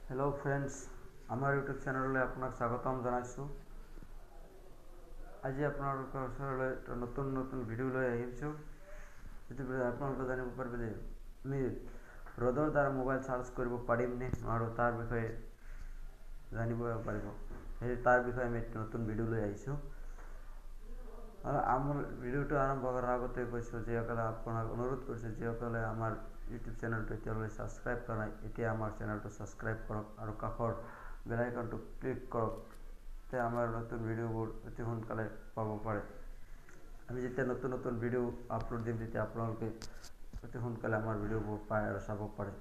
Hello' friends, আমাৰ YouTube চেনেললৈ আপোনাক স্বাগতম জনাইছোঁ। আজি আপোনালোকৰ ওচৰলৈ নতুন নতুন ভিডিঅ' লৈ আহিছোঁ। যিটো আপোনালোকে জানিব পাৰিব যে আমি ৰ'দৰ দ্বাৰা মোবাইল চাৰ্জ কৰিব পাৰিম নে নোৱাৰোঁ তাৰ বিষয়ে জানিব পাৰিব। তাৰ বিষয়ে আমি নতুন ভিডিঅ' লৈ আহিছোঁ। আৰু আমাৰ ভিডিঅ'টো আৰম্ভ কৰাৰ আগতে কৈছোঁ যিসকলে আপোনাক অনুৰোধ কৰিছোঁ, যিসকলে আমাৰ ইউটিউব চেনেলটো এতিয়ালৈ ছাবস্ক্ৰাইব কৰা নাই, এতিয়া আমাৰ চেনেলটো ছাবস্ক্ৰাইব কৰক আৰু কাষৰ বেল আইকনটো ক্লিক কৰক, যাতে আমাৰ নতুন ভিডিঅ'বোৰ অতি সোনকালে পাব পাৰে। আমি যেতিয়া নতুন নতুন ভিডিঅ' আপলোড দিম তেতিয়া আপোনালোকে অতি সোনকালে আমাৰ ভিডিঅ'বোৰ পায় আৰু চাব পাৰে।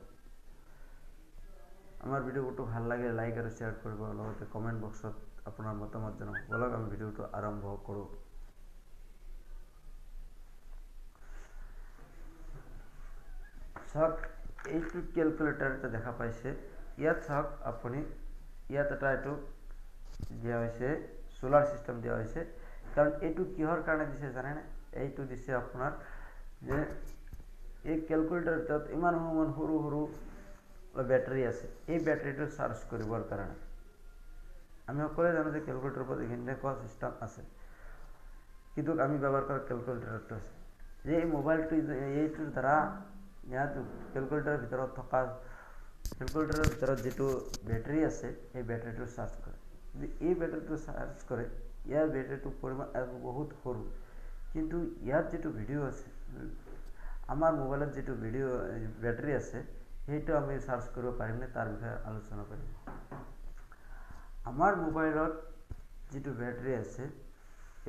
আমাৰ ভিডিঅ'টো ভাল লাগে লাইক আৰু শ্বেয়াৰ কৰিব, লগতে কমেণ্ট বক্সত আপোনাৰ মতামত জনাব। বলক আমি ভিডিঅ'টো আৰম্ভ কৰোঁ। চাওক, এইটো কেলকুলেটাৰ এটা দেখা পাইছে। ইয়াত চাওক আপুনি, ইয়াত এটা এইটো দিয়া হৈছে, সোলাৰ চিষ্টেম দিয়া হৈছে। কাৰণ এইটো কিহৰ কাৰণে দিছে জানেনে? এইটো দিছে আপোনাৰ যে এই কেলকুলেটাৰ ভিতৰত ইমান সৰু সৰু বেটাৰী আছে। এই বেটাৰীটো চাৰ্জ কৰিবৰ কাৰণে আমি সকলোৱে জানো যে কেলকুলেটাৰৰ ওপৰত এনেকুৱা চিষ্টেম আছে, কিন্তু আমি ব্যৱহাৰ কৰা কেলকুলেটাৰটো আছে যে এই মোবাইলটো এইটোৰ দ্বাৰা ইয়াত কেলকুলেটাৰৰ ভিতৰত থকা কেলকুলেটাৰৰ ভিতৰত যিটো বেটাৰী আছে সেই বেটাৰীটো চাৰ্জ কৰে। যদি এই বেটাৰীটো চাৰ্জ কৰে, ইয়াৰ বেটাৰীটোৰ পৰিমাণ বহুত সৰু, কিন্তু ইয়াত যিটো ভিডিঅ' আছে, আমাৰ মোবাইলত যিটো বেটাৰী আছে সেইটো আমি চাৰ্জ কৰিব পাৰিমনে তাৰ বিষয়ে আলোচনা কৰিম। আমাৰ মোবাইলত যিটো বেটাৰী আছে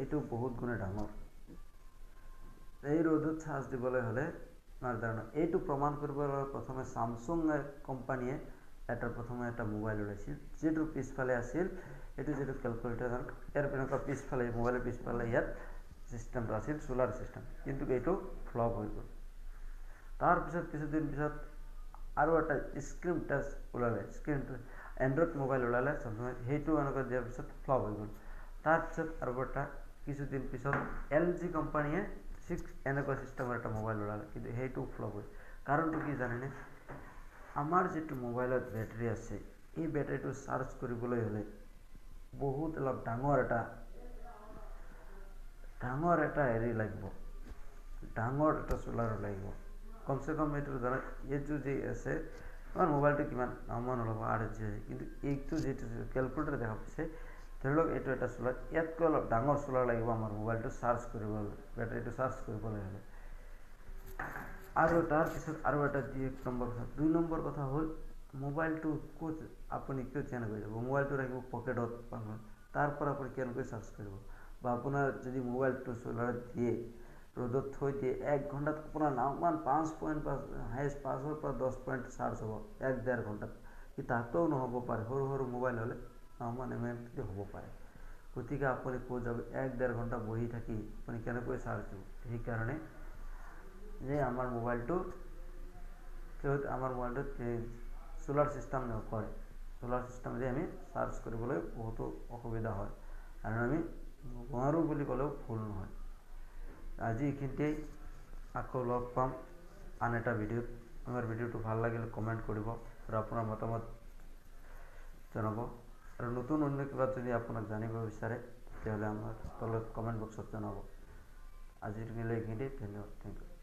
এইটো বহুত গুণে ডাঙৰ। এই ৰ'দত চাৰ্জ দিবলৈ হ'লে এইটো প্ৰমাণ কৰিবলৈ হ'লে প্ৰথমে চামচুং কোম্পানীয়ে প্ৰথমে এটা মোবাইল ওলাইছিল, যিটোৰ পিছফালে আছিল এইটো যিটো কেলকুলেটাৰ, ইয়াৰ এনেকুৱা পিছফালে মোবাইলৰ পিছফালে ইয়াত চিষ্টেমটো আছিল সোলাৰ চিষ্টেম, কিন্তু এইটো ফ্লপ হৈ গ'ল। তাৰপিছত কিছুদিন পিছত আৰু এটা স্ক্ৰীন টাচ ওলালে, এণ্ড্ৰইড মোবাইল ওলালে, সেইটো এনেকুৱা দিয়াৰ পিছত ফ্লপ হৈ গ'ল। তাৰপিছত আৰু এটা কিছুদিন পিছত LG কোম্পানীয়ে এনেকুৱা চিষ্টেমৰ এটা মোবাইল ওলালে, কিন্তু সেইটো ফ্লপ হ'ল। কাৰণটো কি জানেনে? আমাৰ যিটো মোবাইলত বেটাৰী আছে, এই বেটাৰীটো চাৰ্জ কৰিবলৈ হ'লে বহুত অলপ ডাঙৰ এটা হেৰি লাগিব, ডাঙৰ এটা সোলাৰ লাগিব। কমচে কম এইটোৰ দ্বাৰা এইটো যি আছে, আমাৰ মোবাইলটো কিমান দামমান অলপ 8GB আছে, কিন্তু এইটো যিটো কেলকুলেটাৰ দেখা পাইছে, ধৰি লওক এইটো এটা সোলাৰ, ইয়াতকৈ অলপ ডাঙৰ সোলাৰ লাগিব আমাৰ মোবাইলটো চাৰ্জ কৰিবলৈ, বেটাৰীটো চাৰ্জ কৰিবলৈ হ'লে। আৰু তাৰপিছত আৰু এটা দুই নম্বৰ কথা হ'ল, মোবাইলটো ক'ত আপুনি কিয় চেঞ্জ কৰি যাব? মোবাইলটো ৰাখিব পকেটত, তাৰ পৰা আপুনি কেনেকৈ চাৰ্জ কৰিব? বা আপোনাৰ যদি মোবাইলটো সোলাৰত দিয়ে, ৰ'দত থৈ দিয়ে, 1 ঘণ্টাত আপোনাৰ নাওমান 5.5 হাইষ্ট 5ৰ পৰা 10 পইণ্ট চাৰ্জ হ'ব 1-1.5 ঘণ্টাত। তাতেও নহ'ব পাৰে, সৰু সৰু মোবাইল হ'লে নাওমান এমএমটো হ'ব পাৰে। গতিকে আপুনি ক'ত যাব? 1-1.5 ঘণ্টা বহি থাকি আপুনি কেনেকৈ চাৰ্জ দিব? সেইকাৰণে যে আমাৰ মোবাইলটোত সোলাৰ চিষ্টেম নকৰে, সোলাৰ চিষ্টেমেদি আমি চাৰ্জ কৰিবলৈ বহুতো অসুবিধা হয়, আৰু আমি নোৱাৰোঁ বুলি ক'লেও ভুল নহয়। আজি এইখিনিতেই, আকৌ লগ পাম আন এটা ভিডিঅ'ত। আমাৰ ভিডিঅ'টো ভাল লাগিলে কমেণ্ট কৰিব আৰু আপোনাৰ মতামত জনাব, আৰু নতুন অন্য কিবা যদি আপোনাক জানিব বিচাৰে তেতিয়াহ'লে আমাৰ তলত কমেণ্ট বক্সত জনাব। আজিৰ এইখিনিতেই, ধন্যবাদ, থেংক ইউ।